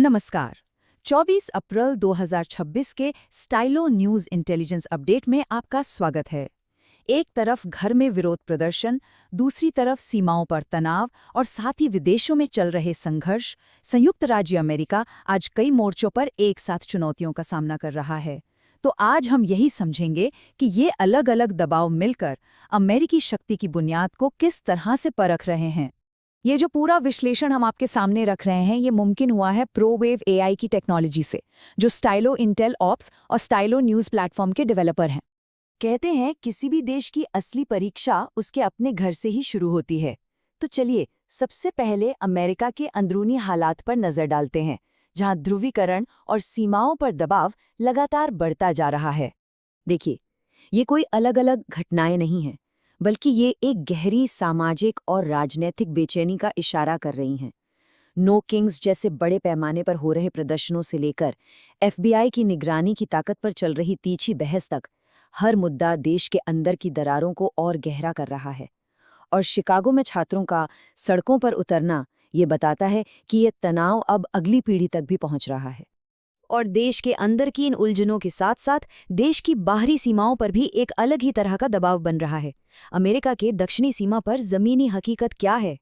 नमस्कार। 24 अप्रैल 2026 के Stylo news intelligence update में आपका स्वागत है। एक तरफ घर में विरोध प्रदर्शन, दूसरी तरफ सीमाओं पर तनाव और साथ ही विदेशों में चल रहे संघर्ष, संयुक्त राज्य अमेरिका आज कई मोर्चों पर एक साथ चुनौतियों का सामना कर रहा है। तो आज हम यही समझेंगे कि ये अलग अलग दबाव मिलकर अमेरिकी शक्ति की बुनियाद को किस तरह से परख रहे हैं। ये जो पूरा विश्लेषण हम आपके सामने रख रहे हैं, ये मुमकिन हुआ है प्रोवेव एआई की टेक्नोलॉजी से, जो स्टाइलो इंटेल ऑप्स और स्टाइलो न्यूज़ प्लेटफॉर्म के डेवलपर हैं। कहते हैं किसी भी देश की असली परीक्षा उसके अपने घर से ही शुरू होती है। तो चलिए सबसे पहले अमेरिका के अंदरूनी हालात पर नजर डालते हैं, जहां ध्रुवीकरण और सीमाओं पर दबाव लगातार बढ़ता जा रहा है। देखिए, ये कोई अलग अलग घटनाएं नहीं हैं, बल्कि ये एक गहरी सामाजिक और राजनीतिक बेचैनी का इशारा कर रही हैं। नो किंग्स जैसे बड़े पैमाने पर हो रहे प्रदर्शनों से लेकर एफबीआई की निगरानी की ताकत पर चल रही तीखी बहस तक, हर मुद्दा देश के अंदर की दरारों को और गहरा कर रहा है। और शिकागो में छात्रों का सड़कों पर उतरना ये बताता है कि ये तनाव अब अगली पीढ़ी तक भी पहुंच रहा है। और देश के अंदर की इन उलझनों के साथ साथ देश की बाहरी सीमाओं पर भी एक अलग ही तरह का दबाव बन रहा है। अमेरिका के दक्षिणी सीमा पर जमीनी हकीकत क्या है?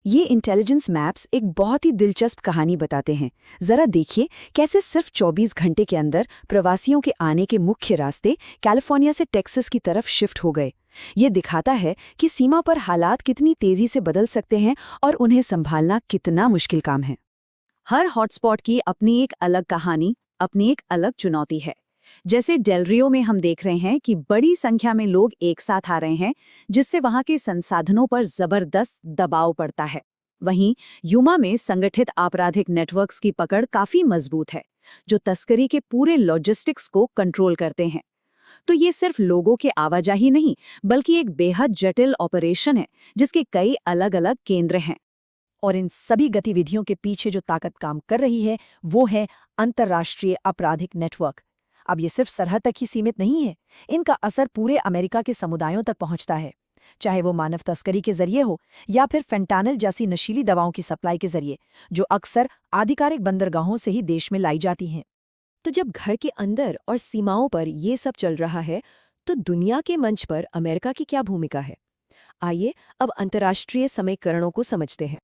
ये इंटेलिजेंस मैप्स एक बहुत ही दिलचस्प कहानी बताते हैं। जरा देखिए कैसे सिर्फ 24 घंटे के अंदर प्रवासियों के आने के मुख्य रास्ते कैलिफोर्निया से टेक्सास की तरफ शिफ्ट हो गए। ये दिखाता है कि सीमा पर हालात कितनी तेजी से बदल सकते हैं और उन्हें संभालना कितना मुश्किल काम है। हर हॉटस्पॉट की अपनी एक अलग कहानी, अपनी एक अलग चुनौती है। जैसे डेल रियो में हम देख रहे हैं कि बड़ी संख्या में लोग एक साथ आ रहे हैं, जिससे वहां के संसाधनों पर जबरदस्त दबाव पड़ता है। वहीं यूमा में संगठित आपराधिक नेटवर्क्स की पकड़ काफी मजबूत है, जो तस्करी के पूरे लॉजिस्टिक्स को कंट्रोल करते हैं। तो ये सिर्फ लोगों के आवाजाही नहीं, बल्कि एक बेहद जटिल ऑपरेशन है, जिसके कई अलग अलग केंद्र हैं। और इन सभी गतिविधियों के पीछे जो ताकत काम कर रही है, वो है अंतर्राष्ट्रीय आपराधिक नेटवर्क। अब ये सिर्फ सरहद तक ही सीमित नहीं है, इनका असर पूरे अमेरिका के समुदायों तक पहुंचता है, चाहे वो मानव तस्करी के जरिए हो या फिर फेंटानिल जैसी नशीली दवाओं की सप्लाई के जरिए, जो अक्सर आधिकारिक बंदरगाहों से ही देश में लाई जाती हैं। तो जब घर के अंदर और सीमाओं पर ये सब चल रहा है, तो दुनिया के मंच पर अमेरिका की क्या भूमिका है? आइए अब अंतर्राष्ट्रीय समीकरणों को समझते हैं।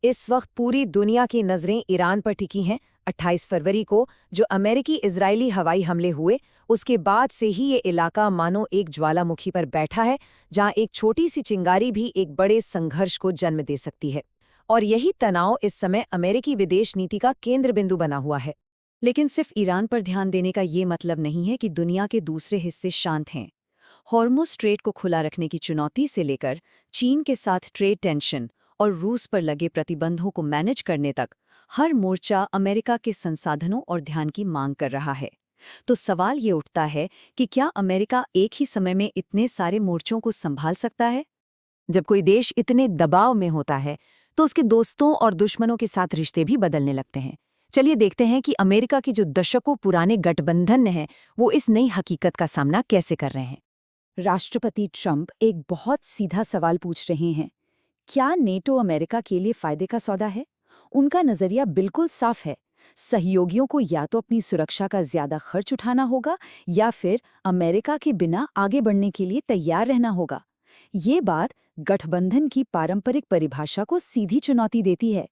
इस वक्त पूरी दुनिया की नज़रें ईरान पर टिकी हैं। 28 फरवरी को जो अमेरिकी इजरायली हवाई हमले हुए, उसके बाद से ही ये इलाका मानो एक ज्वालामुखी पर बैठा है, जहां एक छोटी सी चिंगारी भी एक बड़े संघर्ष को जन्म दे सकती है। और यही तनाव इस समय अमेरिकी विदेश नीति का केंद्र बिंदु बना हुआ है। लेकिन सिर्फ ईरान पर ध्यान देने का ये मतलब नहीं है कि दुनिया के दूसरे हिस्से शांत हैं। हॉर्मुज़ स्ट्रेट को खुला रखने की चुनौती से लेकर चीन के साथ ट्रेड टेंशन और रूस पर लगे प्रतिबंधों को मैनेज करने तक, हर मोर्चा अमेरिका के संसाधनों और ध्यान की मांग कर रहा है। तो सवाल ये उठता है कि क्या अमेरिका एक ही समय में इतने सारे मोर्चों को संभाल सकता है? जब कोई देश इतने दबाव में होता है, तो उसके दोस्तों और दुश्मनों के साथ रिश्ते भी बदलने लगते हैं। चलिए देखते हैं कि अमेरिका के जो दशकों पुराने गठबंधन हैं, वो इस नई हकीकत का सामना कैसे कर रहे हैं। राष्ट्रपति ट्रंप एक बहुत सीधा सवाल पूछ रहे हैं, क्या नेटो अमेरिका के लिए फायदे का सौदा है? उनका नजरिया बिल्कुल साफ है। सहयोगियों को या तो अपनी सुरक्षा का ज्यादा खर्च उठाना होगा या फिर अमेरिका के बिना आगे बढ़ने के लिए तैयार रहना होगा। ये बात गठबंधन की पारंपरिक परिभाषा को सीधी चुनौती देती है।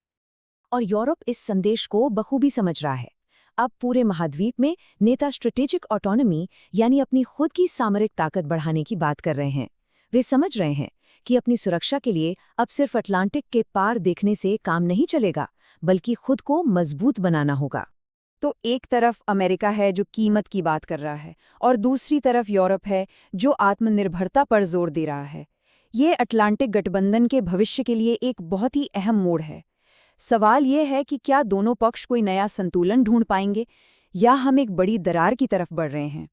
और यूरोप इस संदेश को बखूबी समझ रहा है। अब पूरे महाद्वीप में नेता स्ट्रेटेजिक ऑटोनॉमी यानी अपनी खुद की सामरिक ताकत बढ़ाने की बात कर रहे हैं। वे समझ रहे हैं कि अपनी सुरक्षा के लिए अब सिर्फ अटलांटिक के पार देखने से काम नहीं चलेगा, बल्कि खुद को मजबूत बनाना होगा। तो एक तरफ अमेरिका है जो कीमत की बात कर रहा है, और दूसरी तरफ यूरोप है जो आत्मनिर्भरता पर जोर दे रहा है। ये अटलांटिक गठबंधन के भविष्य के लिए एक बहुत ही अहम मोड़ है। सवाल ये है कि क्या दोनों पक्ष कोई नया संतुलन ढूंढ पाएंगे, या हम एक बड़ी दरार की तरफ बढ़ रहे हैं।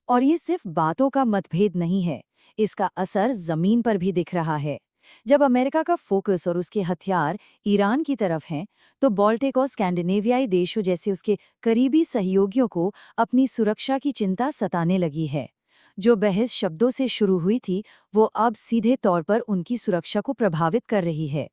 और ये सिर्फ बातों का मतभेद नहीं है, इसका असर जमीन पर भी दिख रहा है। जब अमेरिका का फोकस और उसके हथियार ईरान की तरफ हैं, तो बाल्टिक और स्कैंडिनेवियाई देशों जैसे उसके करीबी सहयोगियों को अपनी सुरक्षा की चिंता सताने लगी है। जो बहस शब्दों से शुरू हुई थी, वो अब सीधे तौर पर उनकी सुरक्षा को प्रभावित कर रही है।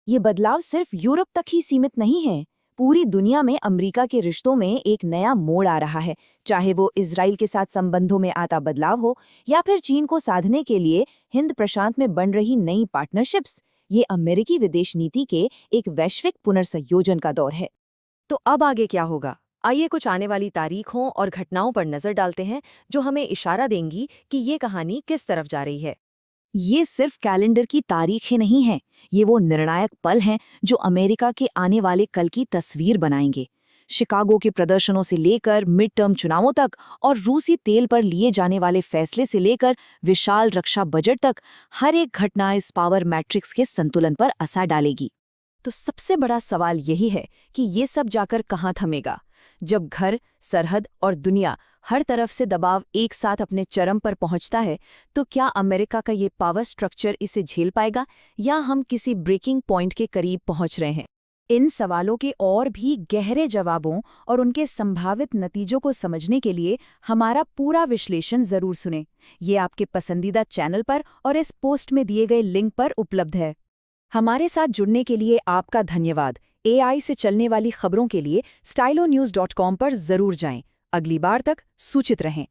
ये बदलाव सिर्फ यूरोप तक ही सीमित नहीं है, पूरी दुनिया में अमेरिका के रिश्तों में एक नया मोड़ आ रहा है, चाहे वो इजराइल के साथ संबंधों में आता बदलाव हो या फिर चीन को साधने के लिए हिंद प्रशांत में बन रही नई पार्टनरशिप्स। ये अमेरिकी विदेश नीति के एक वैश्विक पुनर्संयोजन का दौर है। तो अब आगे क्या होगा? आइए कुछ आने वाली तारीखों और घटनाओं पर नजर डालते हैं जो हमें इशारा देंगी कि ये कहानी किस तरफ जा रही है। ये सिर्फ कैलेंडर की तारीखें नहीं हैं, ये वो निर्णायक पल हैं जो अमेरिका के आने वाले कल की तस्वीर बनाएंगे। शिकागो के प्रदर्शनों से लेकर मिड टर्म चुनावों तक और रूसी तेल पर लिए जाने वाले फैसले से लेकर विशाल रक्षा बजट तक, हर एक घटना इस पावर मैट्रिक्स के संतुलन पर असर डालेगी। तो सबसे बड़ा सवाल यही है कि ये सब जाकर कहाँ थमेगा? जब घर, सरहद और दुनिया हर तरफ से दबाव एक साथ अपने चरम पर पहुंचता है, तो क्या अमेरिका का ये पावर स्ट्रक्चर इसे झेल पाएगा या हम किसी ब्रेकिंग पॉइंट के करीब पहुंच रहे हैं? इन सवालों के और भी गहरे जवाबों और उनके संभावित नतीजों को समझने के लिए हमारा पूरा विश्लेषण जरूर सुनें। ये आपके पसंदीदा चैनल पर और इस पोस्ट में दिए गए लिंक पर उपलब्ध है। हमारे साथ जुड़ने के लिए आपका धन्यवाद। एआई से चलने वाली खबरों के लिए stylonews.com पर जरूर जाएं। अगली बार तक सूचित रहें।